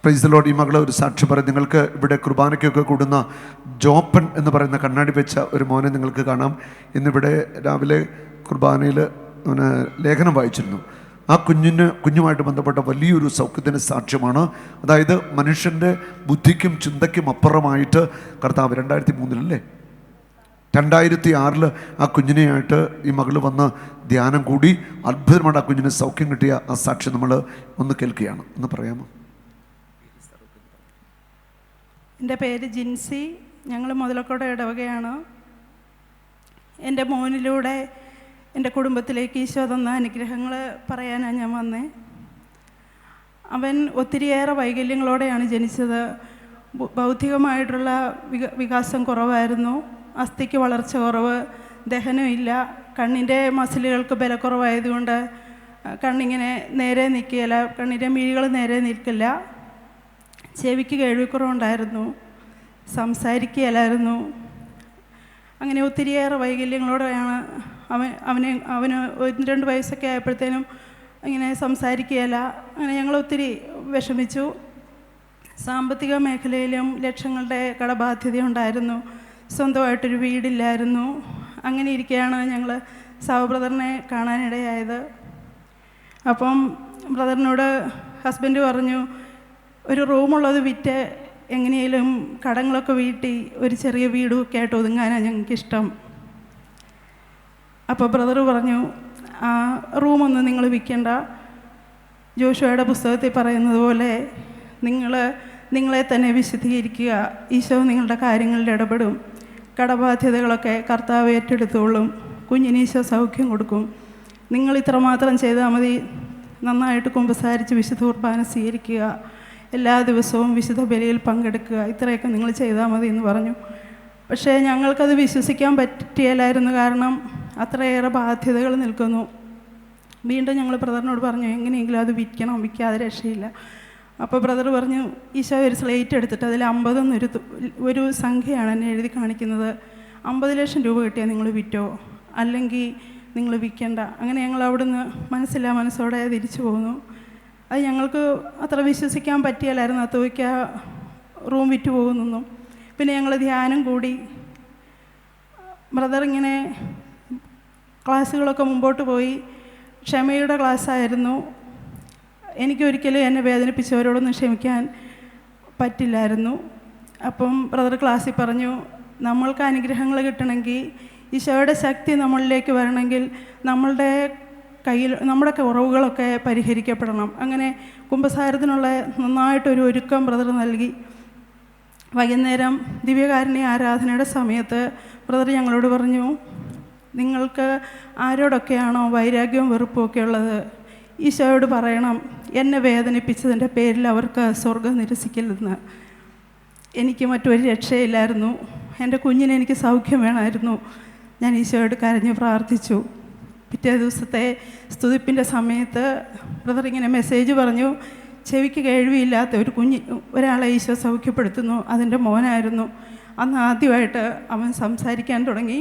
Praise the Lord. ഈ മകള് ഒരു സാക്ഷ്യം പറയും. നിങ്ങൾക്ക് ഇവിടെ കുർബാനയ്ക്കൊക്കെ കൂടുന്ന ജോപ്പൻ എന്ന് പറയുന്ന കണ്ണാടി വെച്ച ഒരു മോനെ നിങ്ങൾക്ക് കാണാം. ഇന്നിവിടെ രാവിലെ കുർബാനയിൽ ലേഖനം വായിച്ചിരുന്നു. ആ കുഞ്ഞുമായിട്ട് ബന്ധപ്പെട്ട വലിയൊരു സൗഖ്യത്തിൻ്റെ സാക്ഷ്യമാണ്. അതായത് മനുഷ്യൻ്റെ ബുദ്ധിക്കും ചിന്തയ്ക്കും അപ്പുറമായിട്ട് കർത്താവ് 2003 2006 ആ കുഞ്ഞിനെയായിട്ട് ഈ മകൾ വന്ന് ധ്യാനം കൂടി അത്ഭുതമാണ്. ആ കുഞ്ഞിന് സൗഖ്യം കിട്ടിയ ആ സാക്ഷ്യം നമ്മൾ ഒന്ന് കേൾക്കുകയാണ്. ഒന്ന് പറയാമോ? എൻ്റെ പേര് ജിൻസി. ഞങ്ങൾ മുതലക്കോട് ഇടവകയാണ്. എൻ്റെ മോനിലൂടെ എൻ്റെ കുടുംബത്തിലേക്ക് ഈശോ തന്ന അനുഗ്രഹങ്ങൾ പറയാനാണ് ഞാൻ വന്നേ. അവൻ ഒത്തിരിയേറെ വൈകല്യങ്ങളോടെയാണ് ജനിച്ചത്. ബൗദ്ധികമായിട്ടുള്ള വികാസം കുറവായിരുന്നു. അസ്ഥിക്ക് വളർച്ച കുറവ്, ദഹനമില്ല, കണ്ണിൻ്റെ മസിലുകൾക്ക് ബലക്കുറവായതുകൊണ്ട് കണ്ണിങ്ങനെ നേരെ നിൽക്കുകയില്ല, കണ്ണിൻ്റെ മിഴികൾ നേരെ നിൽക്കില്ല. ചെവിക്ക് കേൾവിക്കുറവുണ്ടായിരുന്നു, സംസാരിക്കുകയില്ലായിരുന്നു. അങ്ങനെ ഒത്തിരിയേറെ വൈകല്യങ്ങളോടെയാണ് അവന് 1-2 വയസ്സൊക്കെ ആയപ്പോഴത്തേനും ഇങ്ങനെ സംസാരിക്കുകയില്ല. അങ്ങനെ ഞങ്ങൾ ഒത്തിരി വിഷമിച്ചു. സാമ്പത്തിക മേഖലയിലും ലക്ഷങ്ങളുടെ കടബാധ്യത ഉണ്ടായിരുന്നു. സ്വന്തമായിട്ടൊരു വീടില്ലായിരുന്നു. അങ്ങനെ ഇരിക്കുകയാണ് ഞങ്ങൾ ബ്രദറിനെ കാണാനിടയായത്. അപ്പം ബ്രദറിനോട് ഹസ്ബൻഡ് പറഞ്ഞു, ഒരു റൂമുള്ളത് വിറ്റ് എങ്ങനെയും കടങ്ങളൊക്കെ വീട്ടി ഒരു ചെറിയ വീടൊക്കെ ആയിട്ട് ഒതുങ്ങാനാണ് ഞങ്ങൾക്കിഷ്ടം. അപ്പോൾ ബ്രദർ പറഞ്ഞു, ആ റൂമൊന്നും നിങ്ങൾ വിൽക്കണ്ട. ജോഷുവയുടെ പുസ്തകത്തിൽ പറയുന്നത് പോലെ നിങ്ങളെ തന്നെ വിശുദ്ധീകരിക്കുക. ഈശോ നിങ്ങളുടെ കാര്യങ്ങളിൽ ഇടപെടും. കടബാധ്യതകളൊക്കെ കർത്താവ് ഏറ്റെടുത്തോളും. കുഞ്ഞിന് ഈശോ സൗഖ്യം കൊടുക്കും. നിങ്ങൾ ഇത്രമാത്രം ചെയ്താൽ മതി. നന്നായിട്ട് കുമ്പസാരിച്ച് വിശുദ്ധ കുർബാന സ്വീകരിക്കുക, എല്ലാ ദിവസവും വിശുദ്ധ ബലിയിൽ പങ്കെടുക്കുക, ഇത്രയൊക്കെ നിങ്ങൾ ചെയ്താൽ മതി എന്ന് പറഞ്ഞു. പക്ഷേ ഞങ്ങൾക്കത് വിശ്വസിക്കാൻ പറ്റിയില്ലായിരുന്നു. കാരണം അത്രയേറെ ബാധ്യതകൾ നിൽക്കുന്നു. വീണ്ടും ഞങ്ങൾ ബ്രദറിനോട് പറഞ്ഞു, എങ്ങനെയെങ്കിലും അത് വിൽക്കണം, വിൽക്കാതെ രക്ഷയില്ല. അപ്പോൾ ബ്രദർ പറഞ്ഞു, ഈശോ ഒരു സ്ലേറ്റ് എടുത്തിട്ട് അതിൽ 50 എന്നൊരു സംഖ്യയാണ് എന്നെ എഴുതി കാണിക്കുന്നത്. 50 ലക്ഷം രൂപ കിട്ടിയാൽ നിങ്ങൾ വിറ്റോ, അല്ലെങ്കിൽ നിങ്ങൾ വിൽക്കണ്ട. അങ്ങനെ ഞങ്ങൾ അവിടുന്ന് മനസ്സില്ലാ മനസ്സോടെ തിരിച്ചു പോകുന്നു. അത് ഞങ്ങൾക്ക് അത്ര വിശ്വസിക്കാൻ പറ്റിയല്ലായിരുന്നു. അത്തോയ്ക്ക റൂം വിറ്റ് പോകുന്നൊന്നും. പിന്നെ ഞങ്ങൾ ധ്യാനം കൂടി. ബ്രദർ ഇങ്ങനെ ക്ലാസ്സുകളൊക്കെ മുമ്പോട്ട് പോയി. ക്ഷമയുടെ ക്ലാസ്സായിരുന്നു. എനിക്കൊരിക്കലും എന്നെ വേദനിപ്പിച്ചവരോടൊന്നും ക്ഷമിക്കാൻ പറ്റില്ലായിരുന്നു. അപ്പം ബ്രദർ ക്ലാസ്സിൽ പറഞ്ഞു, നമ്മൾക്ക് അനുഗ്രഹങ്ങൾ കിട്ടണമെങ്കിൽ, ഈശോയുടെ ശക്തി നമ്മളിലേക്ക് വരണമെങ്കിൽ നമ്മുടെ കുറവുകളൊക്കെ പരിഹരിക്കപ്പെടണം. അങ്ങനെ കുമ്പസാരത്തിനുള്ള നന്നായിട്ടൊരു ഒരുക്കം ബ്രദർ നൽകി. വൈകുന്നേരം ദിവ്യകാരുണ്യ ആരാധനയുടെ സമയത്ത് ബ്രദർ ഞങ്ങളോട് പറഞ്ഞു, നിങ്ങൾക്ക് ആരോടൊക്കെയാണോ വൈരാഗ്യവും വെറുപ്പും ഒക്കെ ഉള്ളത്, ഈശോയോട് പറയണം, എന്നെ വേദനിപ്പിച്ചതിൻ്റെ പേരിൽ അവർക്ക് സ്വർഗം നിരസിക്കില്ലെന്ന്. എനിക്ക് മറ്റൊരു രക്ഷയില്ലായിരുന്നു. എൻ്റെ കുഞ്ഞിന് എനിക്ക് സൗഖ്യം വേണമായിരുന്നു. ഞാൻ ഈശോയോട് കരഞ്ഞ് പ്രാർത്ഥിച്ചു. പിറ്റേ ദിവസത്തെ സ്തുതിപ്പിൻ്റെ സമയത്ത് ബ്രദർ ഇങ്ങനെ മെസ്സേജ് പറഞ്ഞു, ചെവിക്ക് കേൾവിയില്ലാത്ത ഒരാളെ ഈശോ സൗഖ്യപ്പെടുത്തുന്നു. അതിൻ്റെ മോനായിരുന്നു. അന്ന് ആദ്യമായിട്ട് അവൻ സംസാരിക്കാൻ തുടങ്ങി.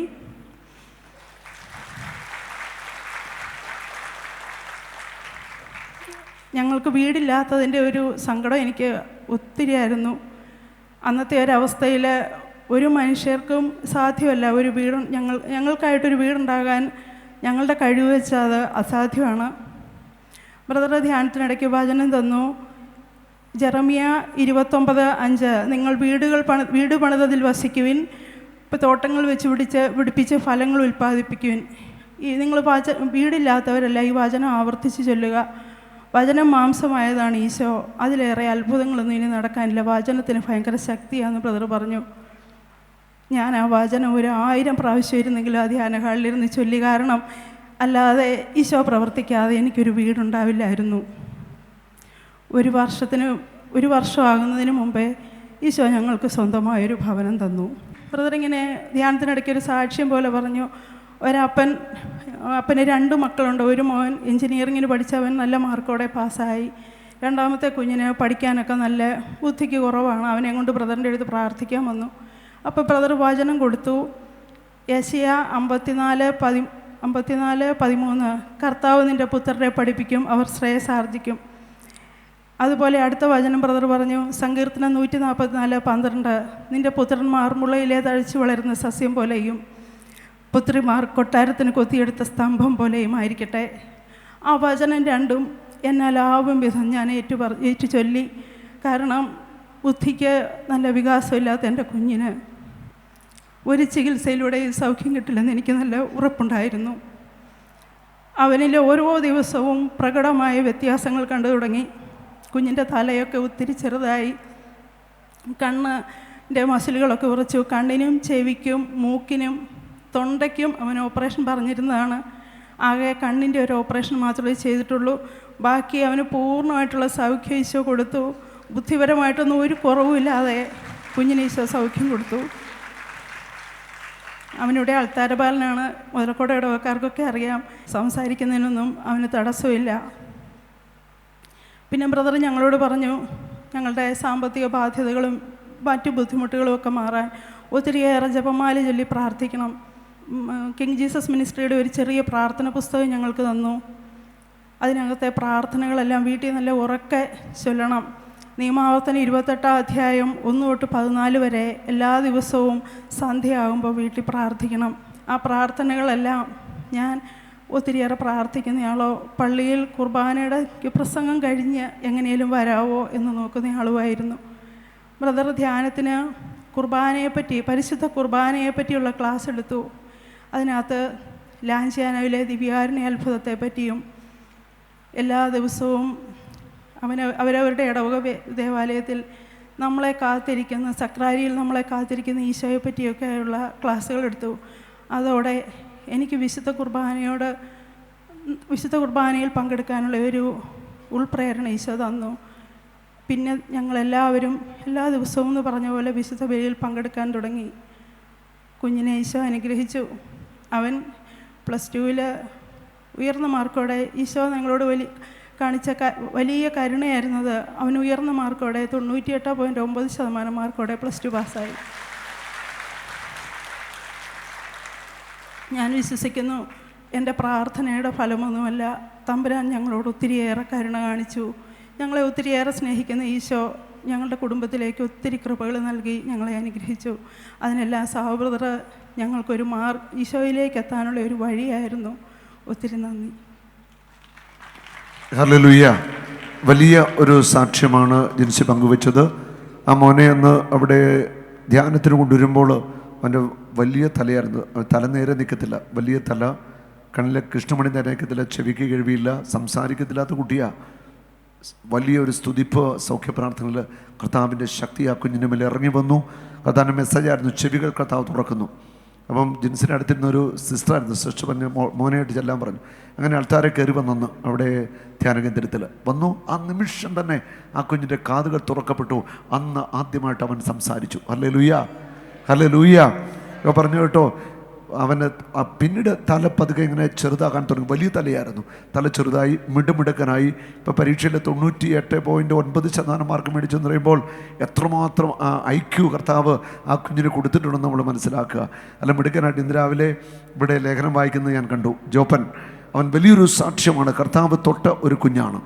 ഞങ്ങൾക്ക് വീടില്ലാത്തതിൻ്റെ ഒരു സങ്കടം എനിക്ക് ഒത്തിരിയായിരുന്നു. അന്നത്തെ ഒരവസ്ഥയിൽ ഒരു മനുഷ്യർക്കും സാധ്യമല്ല ഒരു വീട്. ഞങ്ങൾക്കായിട്ടൊരു വീടുണ്ടാകാൻ ഞങ്ങളുടെ കഴിവ് വെച്ചാൽ അത് അസാധ്യമാണ്. ബ്രദറുടെ ധ്യാനത്തിനിടയ്ക്ക് വചനം തന്നു. ജെറമിയ 29:5, നിങ്ങൾ വീട് പണിതതിൽ വസിക്കുവിൻ, ഇപ്പോൾ തോട്ടങ്ങൾ വെച്ച് പിടിപ്പിച്ച് ഫലങ്ങൾ ഉൽപ്പാദിപ്പിക്കുവിൻ. നിങ്ങൾ വീടില്ലാത്തവരല്ല ഈ വചനം ആവർത്തിച്ച് ചൊല്ലുക. വചനം മാംസമായതാണ് ഈശോ. അതിലേറെ അത്ഭുതങ്ങളൊന്നും ഇനി നടക്കാനില്ല. വചനത്തിന് ഭയങ്കര ശക്തിയാണെന്ന് ബ്രദർ പറഞ്ഞു. ഞാൻ ആ വചനം 1000 പ്രാവശ്യം ഇരുന്നെങ്കിലും ആ ധ്യാന ഹാളിലിരുന്ന് ചൊല്ലി. കാരണം അല്ലാതെ ഈശോ പ്രവർത്തിക്കാതെ എനിക്കൊരു വീടുണ്ടാവില്ലായിരുന്നു. ഒരു വർഷമാകുന്നതിന് മുമ്പേ ഈശോ ഞങ്ങൾക്ക് സ്വന്തമായൊരു ഭവനം തന്നു. ബ്രദർ ഇങ്ങനെ ധ്യാനത്തിനിടയ്ക്ക് ഒരു സാക്ഷ്യം പോലെ പറഞ്ഞു, അപ്പന് 2 മക്കളുണ്ട്. ഒരു മോൻ എൻജിനീയറിങ്ങിന് പഠിച്ചവൻ നല്ല മാർക്കോടെ പാസ്സായി. രണ്ടാമത്തെ കുഞ്ഞിന് പഠിക്കാനൊക്കെ നല്ല ബുദ്ധിക്ക് കുറവാണ്. അവനെ കൊണ്ട് ബ്രദറിൻ്റെ അടുത്ത് പ്രാർത്ഥിക്കാൻ വന്നു. അപ്പോൾ ബ്രദർ വചനം കൊടുത്തു. യെശയ്യാ 54:13, കർത്താവ് നിൻ്റെ പുത്രരെ പഠിപ്പിക്കും, അവർ ശ്രേയസാർജിക്കും. അതുപോലെ അടുത്ത വചനം ബ്രദർ പറഞ്ഞു, സങ്കീർത്തനം 144:12, നിൻ്റെ പുത്രന്മാർ മുളയിലെ തഴച്ചു വളരുന്ന സസ്യം പോലെയും പുത്രിമാർ കൊട്ടാരത്തിന് കൊത്തിയെടുത്ത സ്തംഭം പോലെയും ആയിരിക്കട്ടെ. ആ വചനം രണ്ടും എന്നാലാവും വിധം ഞാൻ ഏറ്റു ചൊല്ലി. കാരണം ബുദ്ധിക്ക് നല്ല വികാസമില്ലാത്ത എൻ്റെ കുഞ്ഞിന് ഒരു ചികിത്സയിലൂടെയും സൗഖ്യം കിട്ടില്ലെന്ന് എനിക്ക് നല്ല ഉറപ്പുണ്ടായിരുന്നു. അവനിൽ ഓരോ ദിവസവും പ്രകടമായ വ്യത്യാസങ്ങൾ കണ്ടു തുടങ്ങി. കുഞ്ഞിൻ്റെ തലയൊക്കെ ഒത്തിരി ചെറുതായി, കണ്ണിൻ്റെ മസിലുകളൊക്കെ ഉറച്ചു. കണ്ണിനും ചെവിക്കും മൂക്കിനും തൊണ്ടയ്ക്കും അവൻ ഓപ്പറേഷൻ പറഞ്ഞിരുന്നതാണ്. ആകെ കണ്ണിൻ്റെ ഒരു ഓപ്പറേഷൻ മാത്രമേ ചെയ്തിട്ടുള്ളൂ. ബാക്കി അവന് പൂർണ്ണമായിട്ടുള്ള സൗഖ്യം ഈശോ കൊടുത്തു. ബുദ്ധിപരമായിട്ടൊന്നും ഒരു കുറവുമില്ലാതെ കുഞ്ഞിന് ഈശോ സൗഖ്യം കൊടുത്തു. അവനിവിടെ അൾത്താരപാലനാണ്. മുതലക്കോട് ഇടവക്കാർക്കൊക്കെ അറിയാം. സംസാരിക്കുന്നതിനൊന്നും അവന് തടസ്സമില്ല. പിന്നെ ബ്രദർ ഞങ്ങളോട് പറഞ്ഞു, ഞങ്ങളുടെ സാമ്പത്തിക ബാധ്യതകളും മറ്റു ബുദ്ധിമുട്ടുകളും ഒക്കെ മാറാൻ ഒത്തിരിയേറെ ജപമാല ചൊല്ലി പ്രാർത്ഥിക്കണം. കിങ് ജീസസ് മിനിസ്ട്രിയുടെ ഒരു ചെറിയ പ്രാർത്ഥന പുസ്തകം ഞങ്ങൾക്ക് തന്നു. അതിനകത്തെ പ്രാർത്ഥനകളെല്ലാം വീട്ടിൽ നല്ല ഉറക്കെ ചൊല്ലണം. നിയമാവർത്തനം 28-ാം അധ്യായം 1-14 വരെ എല്ലാ ദിവസവും സന്ധ്യയാകുമ്പോൾ വീട്ടിൽ പ്രാർത്ഥിക്കണം. ആ പ്രാർത്ഥനകളെല്ലാം ഞാൻ ഒത്തിരിയേറെ പ്രാർത്ഥിക്കുന്നയാളോ, പള്ളിയിൽ കുർബാനയുടെ പ്രസംഗം കഴിഞ്ഞ് എങ്ങനെയും വരാവോ എന്ന് നോക്കുന്നയാളുമായിരുന്നു. ബ്രദർ ധ്യാനത്തിന് കുർബാനയെപ്പറ്റി, പരിശുദ്ധ കുർബാനയെപ്പറ്റിയുള്ള ക്ലാസ് എടുത്തു. അതിനകത്ത് ലാഞ്ചിയാനോയിലെ ദിവ്യാരുണ്യ അത്ഭുതത്തെപ്പറ്റിയും എല്ലാ ദിവസവും അവരവരുടെ ഇടവക ദേവാലയത്തിൽ നമ്മളെ കാത്തിരിക്കുന്ന, സക്രാരിയിൽ നമ്മളെ കാത്തിരിക്കുന്ന ഈശോയെ പറ്റിയൊക്കെയുള്ള ക്ലാസ്സുകൾ എടുത്തു. അതോടെ എനിക്ക് വിശുദ്ധ കുർബാനയിൽ പങ്കെടുക്കാനുള്ള ഒരു ഉൾപ്രേരണ ഈശോ തന്നു. പിന്നെ ഞങ്ങളെല്ലാവരും എല്ലാ ദിവസവും എന്ന് പറഞ്ഞ പോലെ വിശുദ്ധ ബലിയിൽ പങ്കെടുക്കാൻ തുടങ്ങി. കുഞ്ഞിനെ ഈശോ അനുഗ്രഹിച്ചു. അവൻ +2 ഉയർന്ന മാർക്കോടെ, ഈശോ ഞങ്ങളോട് കാണിച്ച വലിയ കരുണയായിരുന്നത്, അവൻ ഉയർന്ന മാർക്കോടെ 98.9% മാർക്കോടെ +2 പാസ്സായി. ഞാൻ വിശ്വസിക്കുന്നു എൻ്റെ പ്രാർത്ഥനയുടെ ഫലമൊന്നുമല്ല, തമ്പുരാൻ ഞങ്ങളോട് ഒത്തിരിയേറെ കരുണ കാണിച്ചു. ഞങ്ങളെ ഒത്തിരിയേറെ സ്നേഹിക്കുന്ന ഈശോ ഞങ്ങളുടെ കുടുംബത്തിലേക്ക് ഒത്തിരി കൃപകൾ നൽകി ഞങ്ങളെ അനുഗ്രഹിച്ചു. അതിനെല്ലാം സഹോദരർ ഞങ്ങൾക്കൊരു ഈശോയിലേക്ക് എത്താനുള്ള ഒരു വഴിയായിരുന്നു. ഒത്തിരി നന്ദി. ഹല്ലേലൂയ. വലിയ ഒരു സാക്ഷ്യമാണ് ജിൻസി പങ്കുവെച്ചത്. ആ മോനെ അന്ന് അവിടെ ധ്യാനത്തിന് കൊണ്ടുവരുമ്പോൾ അവൻ്റെ വലിയ തലയായിരുന്നു. തല നേരെ നിൽക്കത്തില്ല, വലിയ തല, കണ്ണിലെ കൃഷ്ണമണി നേരെ നിൽക്കത്തില്ല, ചെവിക്ക് കഴിവിയില്ല, സംസാരിക്കത്തില്ലാത്ത കുട്ടിയാണ്. വലിയൊരു സ്തുതിപ്പ് സൗഖ്യ പ്രാർത്ഥനയിൽ കർത്താവിൻ്റെ ശക്തി ആ കുഞ്ഞിൻ്റെ മേലെ ഇറങ്ങി വന്നു. കർത്താവിൻ്റെ മെസ്സേജായിരുന്നു, ചെവികൾ കർത്താവ് തുറക്കുന്നു. അപ്പം ജിൻസിൻ്റെ അടുത്തിരുന്നൊരു സിസ്റ്ററായിരുന്നു. സിസ്റ്റർ പറഞ്ഞ് മോനെയായിട്ട് ചെല്ലാൻ പറഞ്ഞു. അങ്ങനെ ആൾക്കാരെ കയറി വന്നു അവിടെ ധ്യാന കേന്ദ്രത്തിൽ വന്നു. ആ നിമിഷം തന്നെ ആ കുഞ്ഞിൻ്റെ കാതുകൾ തുറക്കപ്പെട്ടു. അന്ന് ആദ്യമായിട്ട് അവൻ സംസാരിച്ചു. ഹല്ലേലൂയ, ഹല്ലേലൂയ പറഞ്ഞു കേട്ടോ. അവന് പിന്നീട് തല പതുക്കെ ഇങ്ങനെ ചെറുതാകാൻ തുടങ്ങി. വലിയ തലയായിരുന്നു, തല ചെറുതായി, മിടുമിടുക്കനായി. ഇപ്പോൾ പരീക്ഷയിൽ 98.9% മാർക്ക് മേടിച്ചു എന്ന് പറയുമ്പോൾ എത്രമാത്രം IQ കർത്താവ് ആ കുഞ്ഞിന് കൊടുത്തിട്ടുണ്ടെന്ന് നമ്മൾ മനസ്സിലാക്കുക. അല്ല, മിടുക്കനായിട്ട് ഇന്ന് രാവിലെ ഇവിടെ ലേഖനം വായിക്കുന്നത് ഞാൻ കണ്ടു. ജോപ്പൻ, അവൻ വലിയൊരു സാക്ഷ്യമാണ്. കർത്താവ് തൊട്ട ഒരു കുഞ്ഞാണ്.